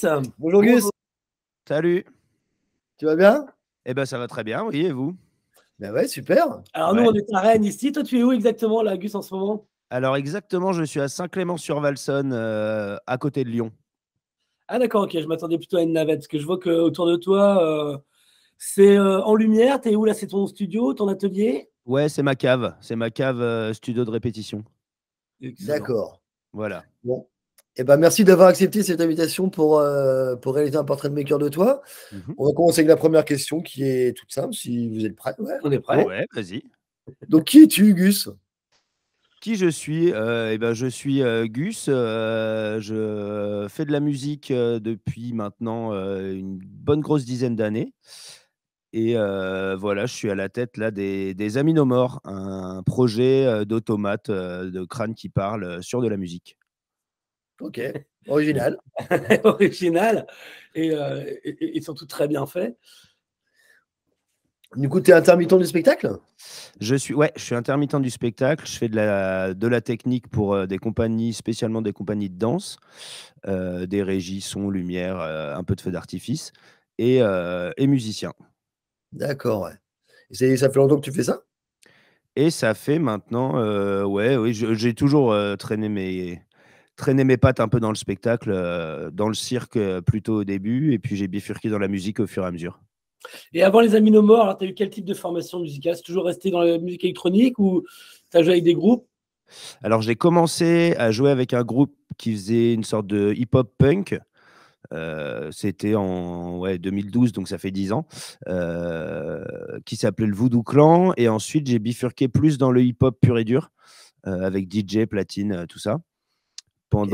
Gus. Bonjour Gus, Bonjour, salut. tu vas bien? Eh ben ça va très bien, oui, et vous? Ben ouais, super. Alors nous, Ouais. on est à Rennes ici. Toi, tu es où exactement, là, Gus, en ce moment? Alors exactement, je suis à Saint-Clément-sur-Valsonne, à côté de Lyon. Ah d'accord, ok, je m'attendais plutôt à une navette, parce que je vois qu'autour de toi, c'est en lumière. T'es où là? C'est ton studio, ton atelier? Ouais, c'est ma cave, studio de répétition. Excellent. D'accord. Voilà. Bon. Eh ben, merci d'avoir accepté cette invitation pour réaliser un portrait de maker de toi. Mmh. On va commencer avec la première question qui est toute simple, si vous êtes prêts. Ouais. On est prêt? Bon. Ouais, vas-y. Donc, qui es-tu, Gus? Qui je suis? Eh ben, je suis, Gus, je fais de la musique, depuis maintenant, une bonne grosse dizaine d'années et voilà, je suis à la tête là des Aminomores, un projet, d'automates, de crânes qui parlent, sur de la musique. Ok, original. Original et surtout très bien fait. Du coup, tu es intermittent du spectacle? Je suis intermittent du spectacle, je fais de la technique pour, des compagnies, spécialement des compagnies de danse, des régies, son, lumière, un peu de feux d'artifice et musicien. D'accord, ouais. Et ça fait longtemps que tu fais ça? Et ça fait maintenant, ouais, oui, j'ai toujours, traîné mes pattes un peu dans le spectacle, dans le cirque, plutôt au début et puis j'ai bifurqué dans la musique au fur et à mesure. Et avant les Amis No More, alors tu as eu quel type de formation musicale? C'est toujours resté dans la musique électronique ou tu as joué avec des groupes? Alors j'ai commencé à jouer avec un groupe qui faisait une sorte de hip-hop punk. C'était en ouais, 2012, donc ça fait 10 ans, qui s'appelait le Voodoo Clan et ensuite j'ai bifurqué plus dans le hip-hop pur et dur, avec DJ, platine, tout ça, Ok,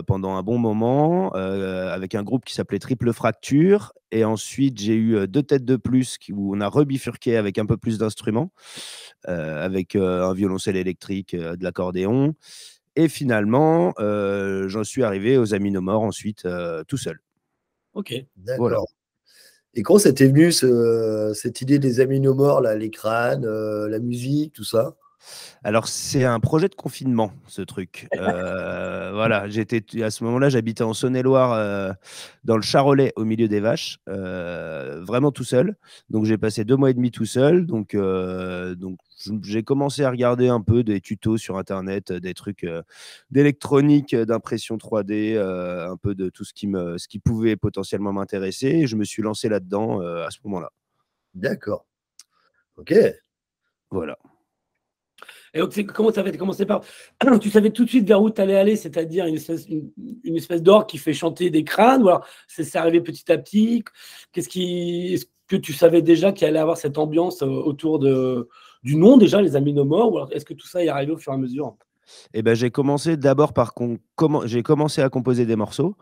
pendant un bon moment, avec un groupe qui s'appelait Triple Fracture et ensuite j'ai eu, 2 têtes de plus où on a rebifurqué avec un peu plus d'instruments, avec, un violoncelle électrique, de l'accordéon et finalement, j'en suis arrivé aux Amis No More ensuite, tout seul. Ok. Voilà. d'accord. Et quand ça t'est venu, cette idée des amis no more, là, les crânes, la musique, tout ça? Alors, c'est un projet de confinement, ce truc. Voilà, à ce moment-là, j'habitais en Saône-et-Loire, dans le Charolais, au milieu des vaches, vraiment tout seul. Donc j'ai passé 2 mois et demi tout seul. Donc j'ai commencé à regarder un peu des tutos sur internet, des trucs, d'électronique, d'impression 3D, un peu de tout ce qui pouvait potentiellement m'intéresser et je me suis lancé là-dedans, à ce moment-là. D'accord. Ok. Voilà. Et donc, comment tu avais commencé par. Tu savais tout de suite vers où tu allais aller, c'est-à-dire une espèce d'orgue qui fait chanter des crânes, ou alors c'est arrivé petit à petit? Est-ce que tu savais déjà qu'il allait avoir cette ambiance autour du nom, déjà, les Amis No More, ou alors est-ce que tout ça est arrivé au fur et à mesure? Et ben, j'ai commencé d'abord par j'ai commencé à composer des morceaux,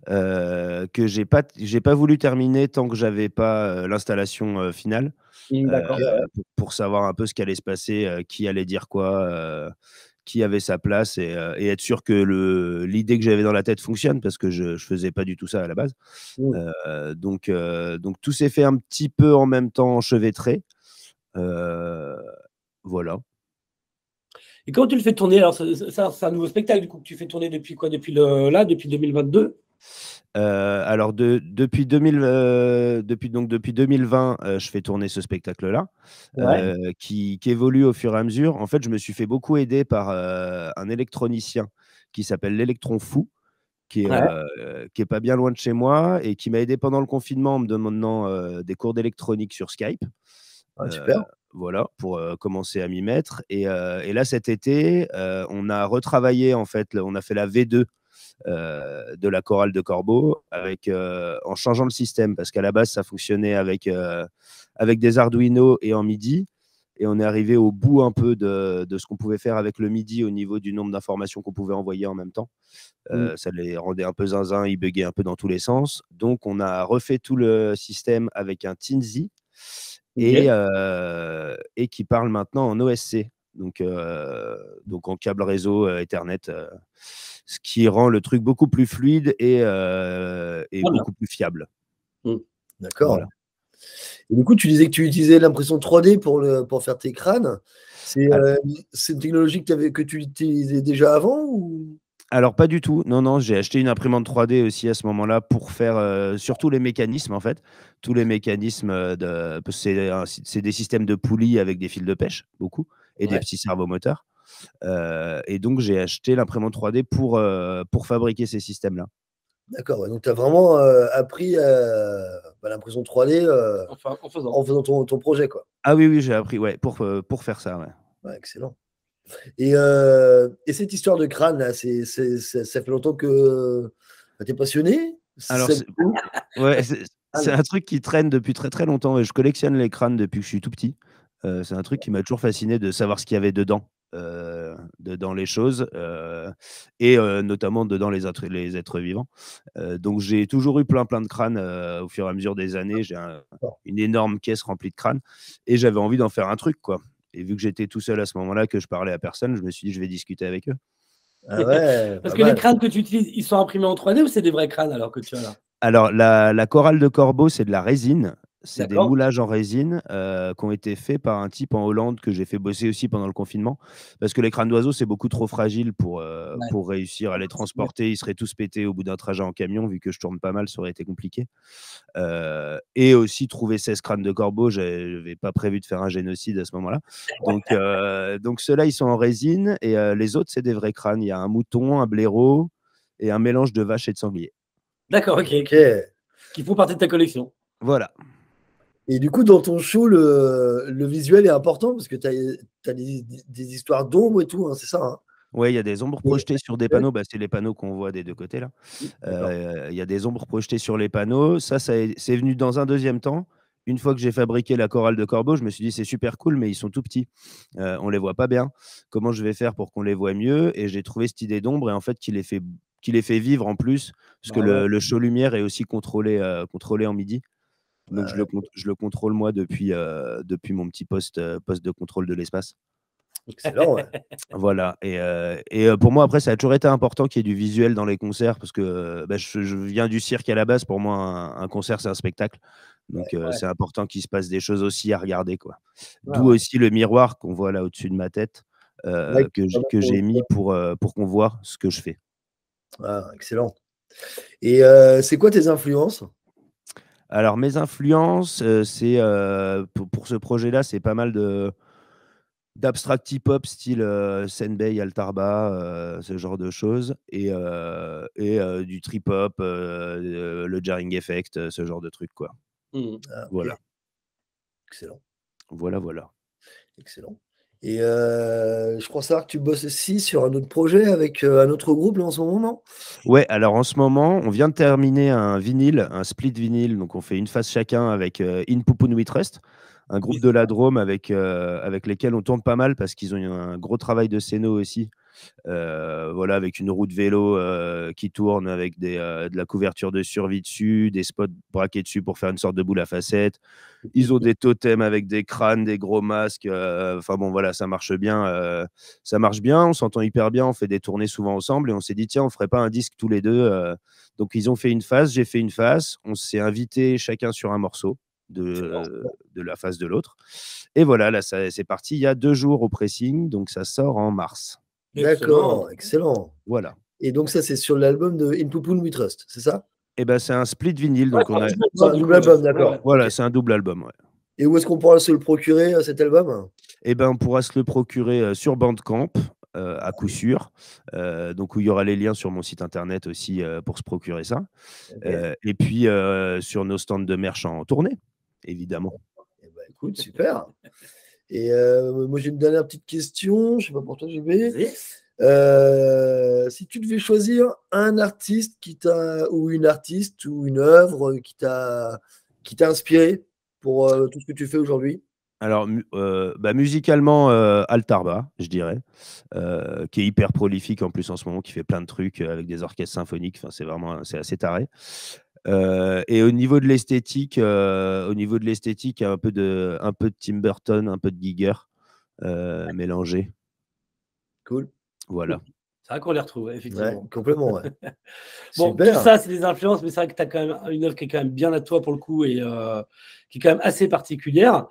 que j'ai pas voulu terminer tant que j'avais pas, l'installation, finale, D'accord. pour savoir un peu ce qui allait se passer, qui allait dire quoi, qui avait sa place et être sûr que l'idée que j'avais dans la tête fonctionne parce que je faisais pas du tout ça à la base. Mm. Donc tout s'est fait un petit peu en même temps enchevêtré, heu, voilà. Et comment tu le fais tourner? Alors, ça, c'est un nouveau spectacle, du coup, que tu fais tourner depuis quoi? Depuis 2022? Alors depuis 2020, je fais tourner ce spectacle-là, Ouais. qui évolue au fur et à mesure. En fait, je me suis fait beaucoup aider par, un électronicien qui s'appelle l'Électron Fou, Ouais. qui est pas bien loin de chez moi et qui m'a aidé pendant le confinement en me demandant, des cours d'électronique sur Skype. Ah, Heu, super. voilà, pour, commencer à m'y mettre et là, cet été, on a retravaillé en fait, on a fait la V2 de la chorale de Corbeau avec, en changeant le système parce qu'à la base, ça fonctionnait avec des Arduino et en MIDI et on est arrivé au bout un peu de ce qu'on pouvait faire avec le MIDI au niveau du nombre d'informations qu'on pouvait envoyer en même temps. Mm. Ça les rendait un peu zinzin, ils buggaient un peu dans tous les sens. Donc on a refait tout le système avec un Teensy et Ok. qui parle maintenant en OSC, donc en câble réseau, Ethernet, ce qui rend le truc beaucoup plus fluide et Très bien. beaucoup plus fiable. Mm. Voilà. D'accord. Et du coup, tu disais que tu utilisais l'impression 3D pour faire tes crânes. C'est Al c'est une technologie que tu utilisais déjà avant ou? Alors, pas du tout. Non, non, j'ai acheté une imprimante 3D aussi à ce moment-là pour faire surtout les mécanismes, en fait. Tous les mécanismes, c'est des systèmes de poulies avec des fils de pêche, beaucoup, et des Ouais. petits servomoteurs. Et donc, j'ai acheté l'imprimante 3D pour fabriquer ces systèmes-là. D'accord, ouais. Donc tu as vraiment appris l'impression 3D Enfin, en faisant. en faisant ton projet, quoi. Ah oui, oui, j'ai appris, ouais, pour faire ça, ouais. Ouais, excellent. Et cette histoire de crâne, là, ça fait longtemps que tu es passionné? Alors, ouais, c'est un truc qui traîne depuis très très longtemps. Et je collectionne les crânes depuis que je suis tout petit. C'est un truc qui m'a toujours fasciné de savoir ce qu'il y avait dedans les choses, et notamment dedans les êtres vivants. Donc j'ai toujours eu plein de crânes au fur et à mesure des années. J'ai une énorme caisse remplie de crânes et j'avais envie d'en faire un truc, quoi. Et vu que j'étais tout seul à ce moment-là, que je parlais à personne, je me suis dit je vais discuter avec eux. Ah ouais, Parce pas que les mal. crânes que tu utilises, ils sont imprimés en 3D ou c'est des vrais crânes alors que tu as là? Alors, la chorale de corbeau, c'est de la résine. C'est des D'accord. moulages en résine qui ont été faits par un type en Hollande que j'ai fait bosser aussi pendant le confinement. Parce que les crânes d'oiseaux, c'est beaucoup trop fragile Ouais. pour réussir à les transporter. Ils seraient tous pétés au bout d'un trajet en camion. Vu que je tourne pas mal, ça aurait été compliqué. Et aussi, trouver 16 crânes de corbeau, je n'avais pas prévu de faire un génocide à ce moment-là. Donc ceux-là, ils sont en résine. Et les autres, c'est des vrais crânes. Il y a un mouton, un blaireau et un mélange de vache et de sanglier. D'accord, ok. Ok. Qui font partie de ta collection. Voilà. Et du coup, dans ton show, le visuel est important parce que tu as des histoires d'ombre et tout, hein, c'est ça, hein? Ouais, il y a des ombres Et- projetées sur des panneaux. Bah, c'est les panneaux qu'on voit des deux côtés là. D'accord. Il y a des ombres projetées sur les panneaux. C'est venu dans un deuxième temps. Une fois que j'ai fabriqué la chorale de corbeau, je me suis dit c'est super cool, mais ils sont tout petits. On les voit pas bien. Comment je vais faire pour qu'on les voit mieux? Et j'ai trouvé cette idée d'ombre et en fait qui les fait vivre en plus, parce que Bah ouais. le show lumière est aussi contrôlé en MIDI. Donc je le contrôle moi depuis mon petit poste de contrôle de l'espace. Excellent, ouais. Voilà. Et pour moi, après, ça a toujours été important qu'il y ait du visuel dans les concerts parce que je viens du cirque à la base. Pour moi, un concert, c'est un spectacle. Donc, Ouais. c'est important qu'il se passe des choses aussi à regarder, quoi. Ah, D'où ouais. aussi le miroir qu'on voit là au-dessus de ma tête, Ouais, que j'ai mis pour qu'on voit ce que je fais. ah, excellent. Et c'est quoi tes influences? Alors, mes influences, pour ce projet-là, c'est pas mal d'abstract hip-hop style Senbei, Altarba, ce genre de choses, et du trip-hop, le jarring effect, ce genre de trucs, quoi. Ah, ok. Voilà, Excellent, voilà. excellent. Et je crois savoir que tu bosses aussi sur un autre projet avec un autre groupe là en ce moment, non? Ouais, alors en ce moment, on vient de terminer un vinyle, un split vinyle, donc on fait une face chacun avec In Pupun We Trust, un groupe Oui, de la Drôme avec lesquels on tourne pas mal parce qu'ils ont eu un gros travail de scéno aussi. Voilà, avec une roue de vélo qui tourne avec de la couverture de survie dessus, des spots braqués dessus pour faire une sorte de boule à facettes. Ils ont des totems avec des crânes, des gros masques. Enfin bon, voilà, ça marche bien. On s'entend hyper bien. On fait des tournées souvent ensemble et on s'est dit, tiens, on ferait pas un disque tous les deux. Donc ils ont fait une face, j'ai fait une face. On s'est invités chacun sur un morceau de la face de l'autre. Et voilà, là, c'est parti il y a 2 jours au pressing. Donc ça sort en mars. D'accord, excellent. Voilà. Et donc ça, c'est sur l'album de In Pupun We Trust, c'est ça? Et ben c'est un split vinyle. ouais, Donc on a. C'est un double album, d'accord. Ouais. Voilà, Ok. c'est un double album. Ouais. Et où est-ce qu'on pourra se le procurer, cet album? Eh ben, on pourra se le procurer sur Bandcamp, à coup sûr. Donc, où il y aura les liens sur mon site internet aussi pour se procurer ça. Ok. Et puis, sur nos stands de merch en tournée, évidemment. Eh ben, écoute, super. Et moi, j'ai une dernière petite question. Je sais pas pour toi, JB. Si tu devais choisir un artiste ou une artiste ou une œuvre qui t'a inspiré pour tout ce que tu fais aujourd'hui. Alors, musicalement, Altarba, je dirais, qui est hyper prolifique en plus en ce moment, qui fait plein de trucs avec des orchestres symphoniques. Enfin, c'est assez taré. Et au niveau de l'esthétique, un peu de Tim Burton, un peu de Giger mélangé. Cool. Voilà. C'est vrai qu'on les retrouve, Ouais, effectivement. complètement, ouais. Bon, Super. tout ça, c'est des influences, mais c'est vrai que tu as quand même une œuvre qui est quand même bien à toi pour le coup et qui est quand même assez particulière.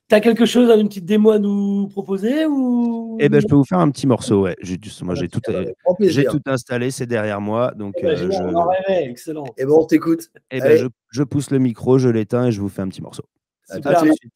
Tu as quelque chose, une petite démo à nous proposer ou... Eh ben, je peux vous faire un petit morceau, ouais. Moi, j'ai Grand plaisir. tout installé, c'est derrière moi. Donc, Génial, on en rêvait, excellent. Et bon, on t'écoute. eh ben, Allez, je pousse le micro, je l'éteins et je vous fais un petit morceau. À Super. tout de suite.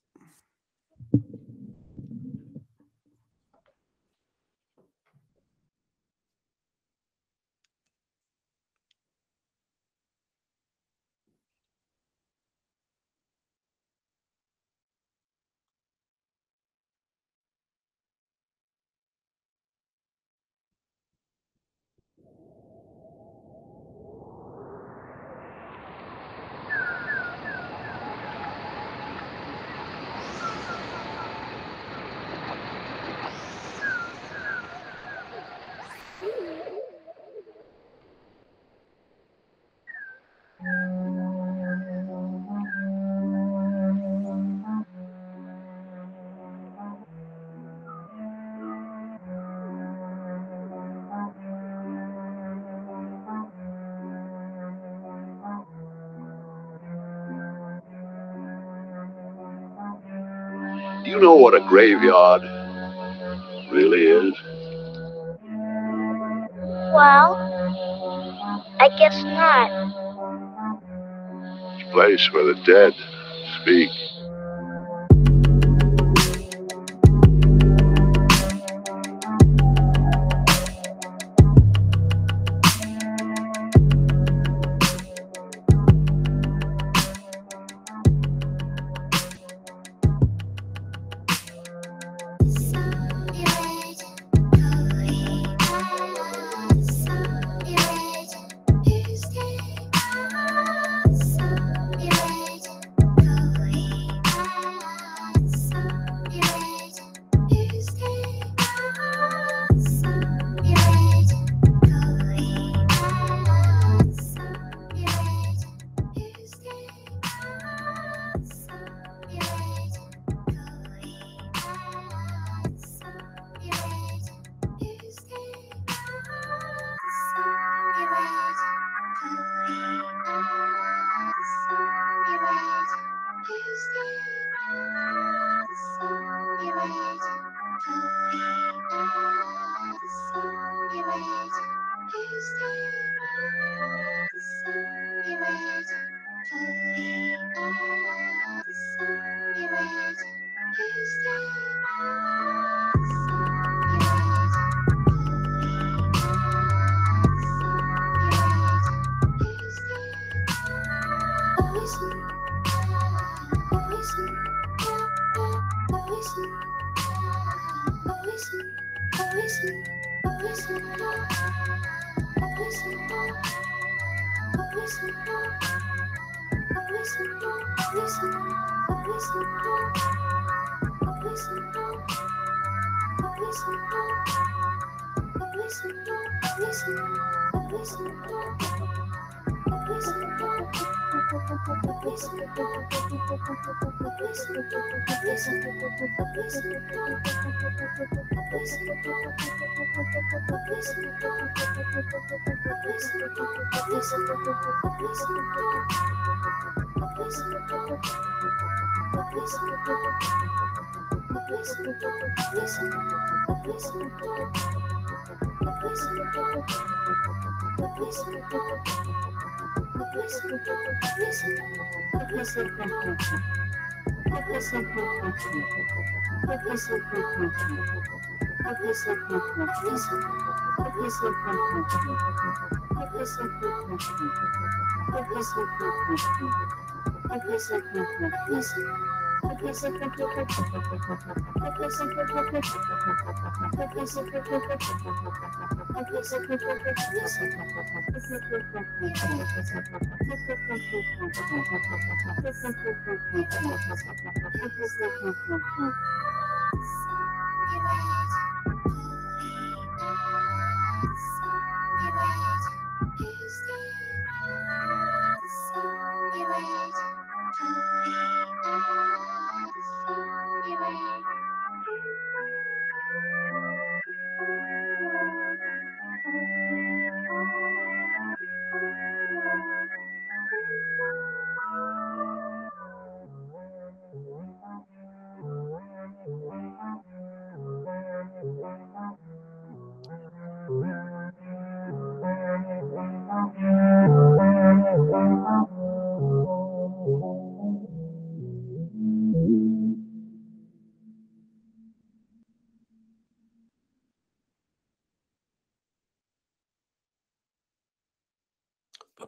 Do you know what a graveyard really is? Well, I guess not. It's a place where the dead speak.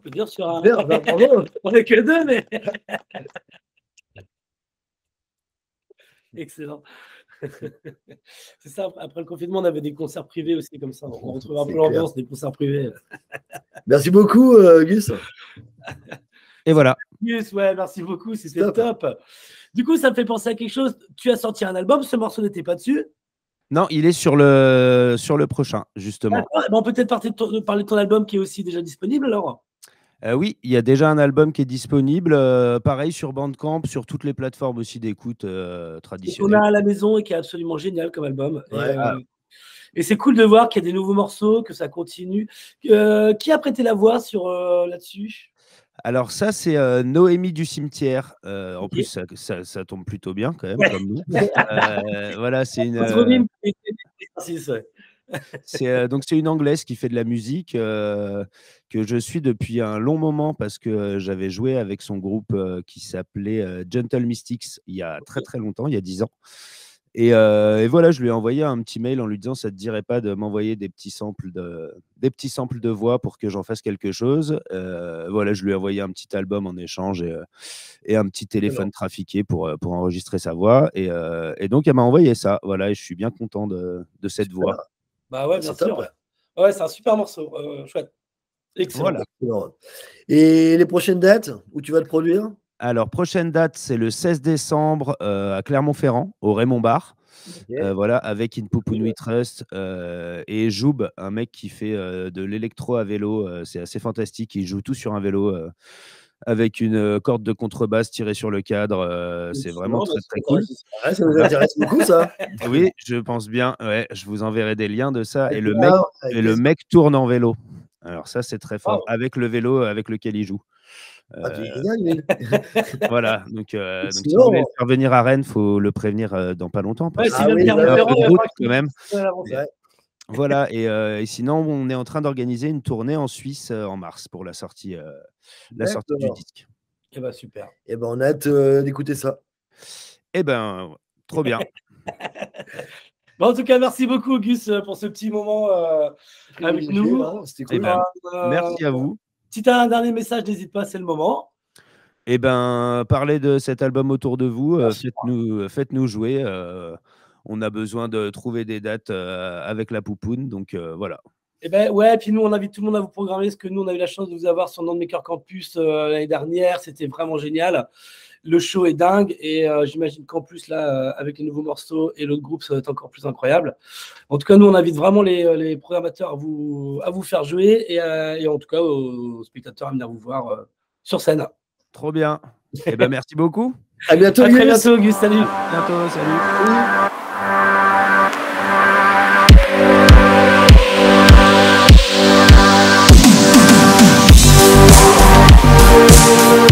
peut dire sur un. Super, bah, bravo. On n'est que deux, mais. Excellent. C'est ça, après le confinement, on avait des concerts privés aussi, comme ça. On retrouve un C'est peu l'ambiance des concerts privés. Merci beaucoup, Gus. Et voilà. Gus, ouais, merci beaucoup, c'était Top. top. Du coup, ça me fait penser à quelque chose. Tu as sorti un album, ce morceau n'était pas dessus. Non, il est sur le prochain, justement. D'accord, on peut peut-être parler de ton album qui est aussi déjà disponible alors. Oui, il y a déjà un album qui est disponible. Pareil sur Bandcamp, sur toutes les plateformes aussi d'écoute Et qu'on traditionnelles. a à la maison et qui est absolument génial comme album. Ouais. Et c'est cool de voir qu'il y a des nouveaux morceaux, que ça continue. Qui a prêté la voix sur là-dessus? Alors ça, c'est Noémie du Cimetière. En Ok. plus, ça tombe plutôt bien quand même, Ouais. comme nous. Voilà, c'est une, Patronyme et exercice, ouais. donc c'est une Anglaise qui fait de la musique que je suis depuis un long moment parce que j'avais joué avec son groupe qui s'appelait Gentle Mystics il y a très très longtemps, il y a 10 ans. Et voilà, je lui ai envoyé un petit mail en lui disant ça te dirait pas de m'envoyer des petits samples de voix pour que j'en fasse quelque chose. Voilà, je lui ai envoyé un petit album en échange et un petit téléphone trafiqué pour enregistrer sa voix. Et donc elle m'a envoyé ça. Voilà, et je suis bien content de cette voix. Bah ouais, bien C'est sûr. top. Ouais, c'est un super morceau. Chouette. Excellent. Voilà. Excellent. Et les prochaines dates où tu vas te produire? Alors, prochaine date, c'est le 16 décembre à Clermont-Ferrand, au Raymond Bar. Ok. Voilà, avec In Pupunui Trust et Joub, un mec qui fait de l'électro à vélo. C'est assez fantastique. Il joue tout sur un vélo avec une corde de contrebasse tirée sur le cadre. C'est vraiment très, très cool. Ouais, ça nous intéresse beaucoup, ça. Oui, je pense bien. Ouais, je vous enverrai des liens de ça. Et le Avec mec tourne en vélo. Alors ça, c'est très fort. Wow. Avec le vélo avec lequel il joue. tu es génial, lui. Voilà, donc si Sinon, vous voulez le faire venir à Rennes, il faut le prévenir dans pas longtemps. Ouais, Parce s'il Ah vient de oui, Clermont-Ferrand, un peu il de va route, falloir qu'il quand même. fasse l'avancée. Ouais. Voilà, et sinon, on est en train d'organiser une tournée en Suisse en mars pour la sortie du D'accord. disque. Eh ben, super. Eh ben, on a hâte d'écouter ça. Eh ben, trop bien. Bon, en tout cas, merci beaucoup, Gus, pour ce petit moment avec nous. Hein, c'était Eh cool. ben, merci à vous. Si tu as un dernier message, n'hésite pas, c'est le moment. Eh ben, parlez de cet album autour de vous, Bien sûr. faites-nous jouer. On a besoin de trouver des dates avec la Poupoune, donc voilà. Eh ben ouais, puis nous on invite tout le monde à vous programmer, parce que nous on a eu la chance de vous avoir sur Nondmaker Campus l'année dernière, c'était vraiment génial. Le show est dingue et j'imagine qu'en plus là, avec les nouveaux morceaux et l'autre groupe, ça va être encore plus incroyable. En tout cas, nous on invite vraiment les programmateurs à vous faire jouer et en tout cas aux spectateurs à venir vous voir sur scène. Trop bien. Eh ben, merci beaucoup. À bientôt, À très Gus. bientôt, Gus, salut. À bientôt, salut.